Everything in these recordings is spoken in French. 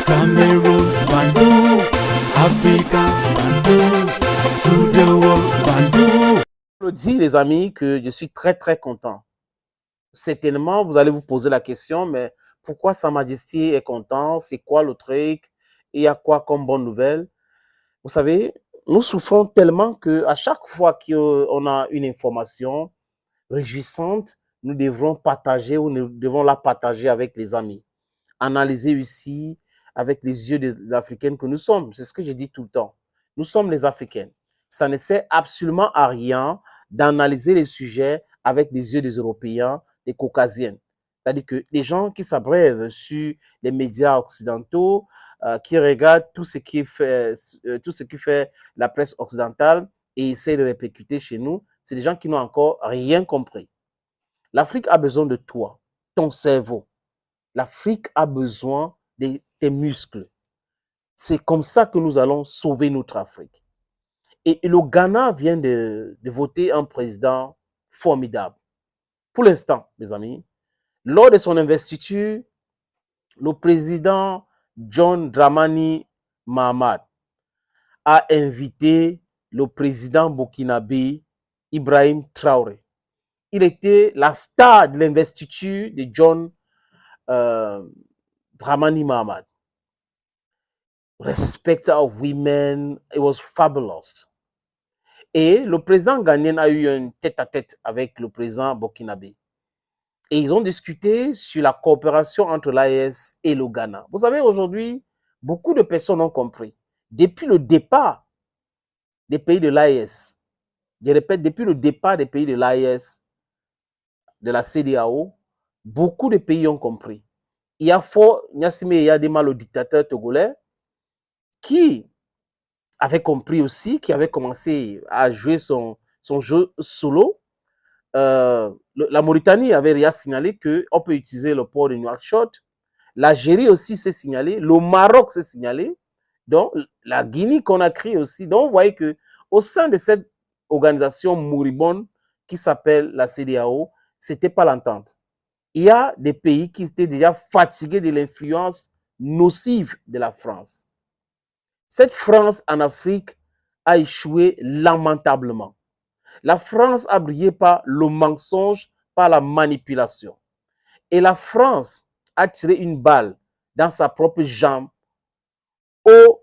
Cameroon, Bandung, Africa, Bandung, to the world, Bandung. Je dis les amis que je suis très content. Certainement, vous allez vous poser la question, mais pourquoi Sa Majesté est content? C'est quoi le truc? Il y a quoi comme bonne nouvelle? Vous savez, nous souffrons tellement qu'à chaque fois qu'on a une information réjouissante, nous devrons partager ou nous devons la partager avec les amis. Analyser ici avec les yeux de l'Africaine que nous sommes. C'est ce que je dis tout le temps. Nous sommes les Africains. Ça ne sert absolument à rien d'analyser les sujets avec les yeux des Européens, des Caucasiens. C'est-à-dire que les gens qui s'abreuvent sur les médias occidentaux, qui regardent tout ce qui fait la presse occidentale et essaient de répercuter chez nous, c'est des gens qui n'ont encore rien compris. L'Afrique a besoin de toi, ton cerveau. L'Afrique a besoin de tes muscles. C'est comme ça que nous allons sauver notre Afrique. Et le Ghana vient de voter un président formidable. Pour l'instant, mes amis, lors de son investiture, le président John Dramani Mahama a invité le président burkinabé Ibrahim Traoré. Il était la star de l'investiture de John Dramani Mahama. Respecter of women, it was fabulous. Et le président ghanéen a eu un tête-à-tête avec le président burkinabé. Et ils ont discuté sur la coopération entre l'AES et le Ghana. Vous savez, aujourd'hui, beaucoup de personnes ont compris. Depuis le départ des pays de l'AES, je répète, depuis le départ des pays de l'AES, de la CEDEAO, beaucoup de pays ont compris. Il y a fort Gnassingbé Eyadema, le dictateur togolais, qui avait compris aussi, qui avait commencé à jouer son jeu solo. La Mauritanie avait déjà signalé qu'on peut utiliser le port de Nouakchott. L'Algérie aussi s'est signalé. Le Maroc s'est signalé. Donc, la Guinée-Conakry aussi. Donc, vous voyez qu'au sein de cette organisation moribonde qui s'appelle la CEDEAO, ce n'était pas l'entente. Il y a des pays qui étaient déjà fatigués de l'influence nocive de la France. Cette France en Afrique a échoué lamentablement. La France a brillé par le mensonge, par la manipulation. Et la France a tiré une balle dans sa propre jambe en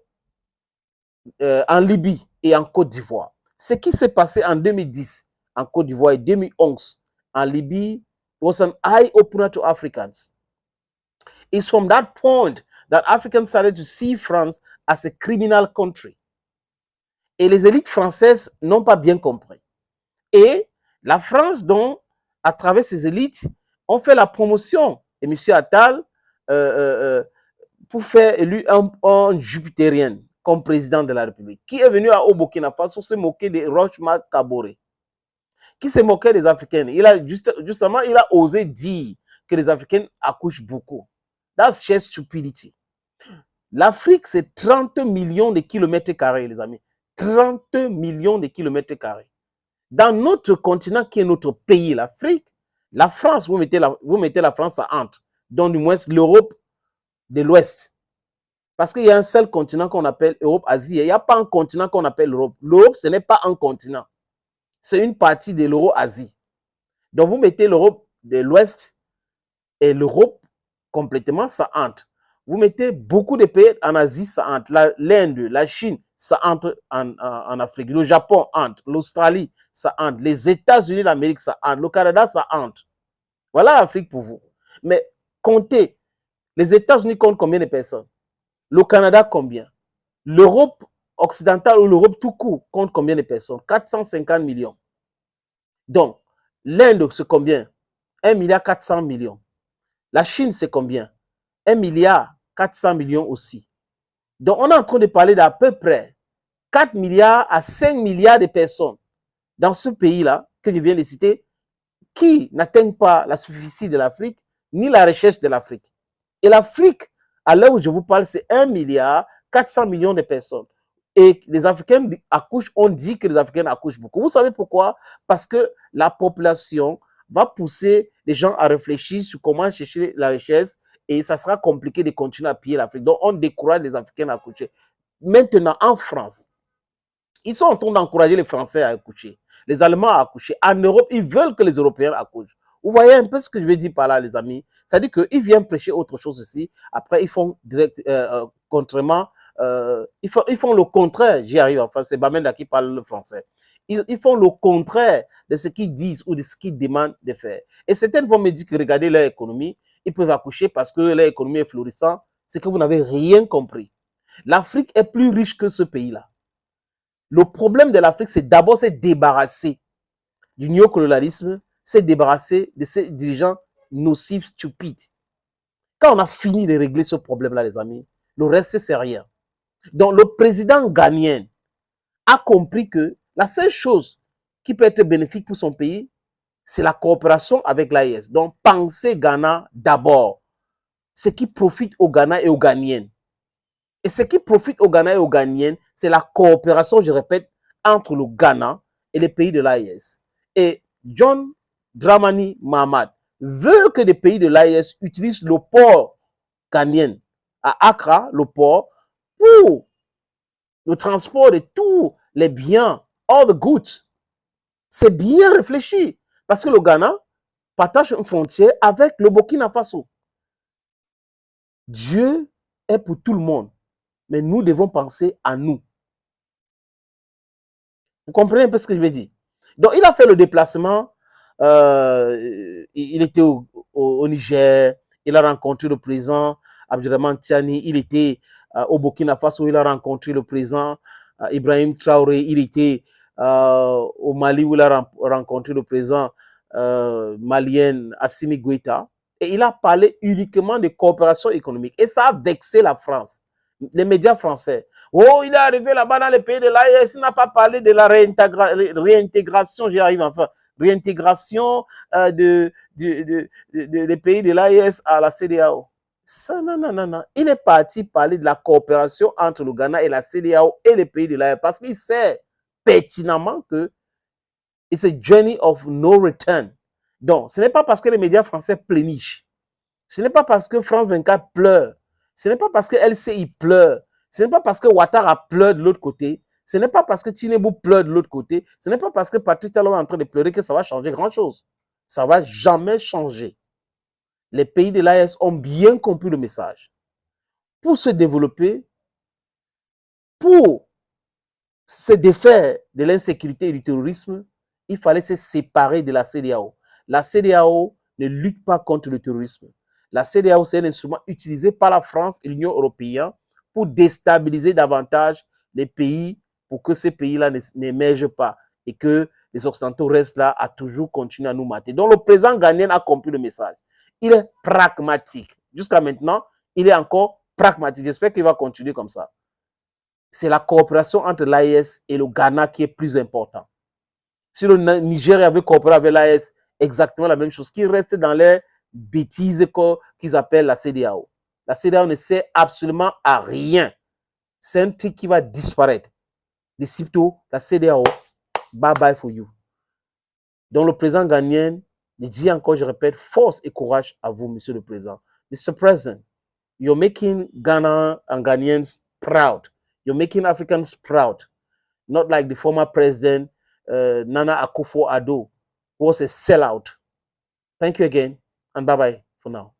Libye et en Côte d'Ivoire. Ce qui s'est passé en 2010 en Côte d'Ivoire et 2011 en Libye was an eye-opener to Africans. It's from that point that Africans started to see France as a criminal country. Et les élites françaises n'ont pas bien compris. Et la France, donc, à travers ses élites, ont fait la promotion de M. Attal pour faire élu un jupitérien comme président de la République, qui est venu au Burkina Faso se moquer de Roch-Marc Kaboré, qui se moquait des Africains. Justement, il a osé dire que les Africains accouchent beaucoup. That's sheer stupidity. L'Afrique, c'est 30 millions de kilomètres carrés, les amis. 30 millions de kilomètres carrés. Dans notre continent qui est notre pays, l'Afrique, la France, vous mettez la France à entre, donc du moins l'Europe de l'Ouest. Parce qu'il y a un seul continent qu'on appelle Europe-Asie. Il n'y a pas un continent qu'on appelle l'Europe. L'Europe, ce n'est pas un continent. C'est une partie de l'Euro-Asie. Donc, vous mettez l'Europe de l'Ouest et l'Europe complètement, ça entre. Vous mettez beaucoup de pays en Asie, ça entre. L'Inde, la Chine, ça entre en Afrique. Le Japon entre. L'Australie, ça entre. Les États-Unis d'Amérique, ça entre. Le Canada, ça entre. Voilà l'Afrique pour vous. Mais comptez, les États-Unis comptent combien de personnes? Le Canada, combien? L'Europe occidentale ou l'Europe tout court compte combien de personnes? 450 millions. Donc, l'Inde, c'est combien? 1 milliard 400 millions. La Chine, c'est combien? 1 milliard 400 millions aussi. Donc, on est en train de parler d'à peu près 4 milliards à 5 milliards de personnes dans ce pays-là que je viens de citer qui n'atteignent pas la superficie de l'Afrique ni la richesse de l'Afrique. Et l'Afrique, à l'heure où je vous parle, c'est 1 milliard 400 millions de personnes. Et les Africains accouchent, on dit que les Africains accouchent beaucoup. Vous savez pourquoi? Parce que la population va pousser les gens à réfléchir sur comment chercher la richesse et ça sera compliqué de continuer à piller l'Afrique. Donc, on décourage les Africains à accoucher. Maintenant, en France, ils sont en train d'encourager les Français à accoucher, les Allemands à accoucher. En Europe, ils veulent que les Européens accouchent. Vous voyez un peu ce que je veux dire par là, les amis. C'est-à-dire qu'ils viennent prêcher autre chose ici. Après, ils font direct, contrairement, ils font le contraire. J'y arrive, enfin, c'est Bamenda qui parle le français. Ils font le contraire de ce qu'ils disent ou de ce qu'ils demandent de faire. Et certaines vont me dire que regardez leur économie, ils peuvent accoucher parce que leur économie est florissante. C'est que vous n'avez rien compris. L'Afrique est plus riche que ce pays-là. Le problème de l'Afrique, c'est d'abord se débarrasser du néocolonialisme, se débarrasser de ces dirigeants nocifs, stupides. Quand on a fini de régler ce problème-là, les amis, le reste, c'est rien. Donc, le président ghanéen a compris que la seule chose qui peut être bénéfique pour son pays, c'est la coopération avec l'AES. Donc, pensez Ghana d'abord. Ce qui profite au Ghana et aux Ghanéens. Et ce qui profite au Ghana et aux Ghanéens, c'est la coopération, je répète, entre le Ghana et les pays de l'AES. Et John Dramani Mahama veut que les pays de l'AES utilisent le port ghanéen à Accra, le port, pour le transport de tous les biens, all the goods. C'est bien réfléchi. Parce que le Ghana partage une frontière avec le Burkina Faso. Dieu est pour tout le monde. Mais nous devons penser à nous. Vous comprenez un peu ce que je veux dire? Donc, il a fait le déplacement. Il était au Niger. Il a rencontré le président Abdourahmane Tiani. Il était au Burkina Faso. Il a rencontré le président Ibrahim Traoré. Il était au Mali où il a rencontré le président malien Assimi Goïta. Et il a parlé uniquement de coopération économique. Et ça a vexé la France. Les médias français. Oh, il est arrivé là-bas dans les pays de l'AES, il n'a pas parlé de la réintégration, j'y arrive enfin, réintégration des pays de l'AES à la CEDEAO. Ça, non, non, non, non. Il est parti parler de la coopération entre le Ghana et la CEDEAO et les pays de l'AES parce qu'il sait pertinemment que it's a journey of no return. Donc, ce n'est pas parce que les médias français plénichent, ce n'est pas parce que France 24 pleure, ce n'est pas parce que LCI pleure, ce n'est pas parce que Ouattara pleure de l'autre côté, ce n'est pas parce que Tinubu pleure de l'autre côté, ce n'est pas parce que Patrick Talon est en train de pleurer que ça va changer grand-chose. Ça ne va jamais changer. Les pays de l'AES ont bien compris le message. Pour se développer, pour se défaire de l'insécurité et du terrorisme, il fallait se séparer de la CEDEAO. La CEDEAO ne lutte pas contre le terrorisme. La CEDEAO, c'est un instrument utilisé par la France et l'Union européenne pour déstabiliser davantage les pays, pour que ces pays-là n'émergent pas et que les Occidentaux restent là à toujours continuer à nous mater. Donc, le président ghanéen a compris le message. Il est pragmatique. Jusqu'à maintenant, il est encore pragmatique. J'espère qu'il va continuer comme ça. C'est la coopération entre l'AES et le Ghana qui est plus important. Si le Niger avait coopéré avec l'AES, exactement la même chose, qui reste dans les bêtises qu'ils appellent la CEDEAO. La CEDEAO ne sert absolument à rien. C'est un truc qui va disparaître. De sitôt, la CEDEAO, bye bye for you. Donc le président ghanéen, il dit encore, je répète, force et courage à vous, monsieur le président. Mr. President, you're making Ghana and Ghanaians proud. You're making Africans proud. Not like the former president, Nana Akufo-Addo, who was a sellout. Thank you again, and bye-bye for now.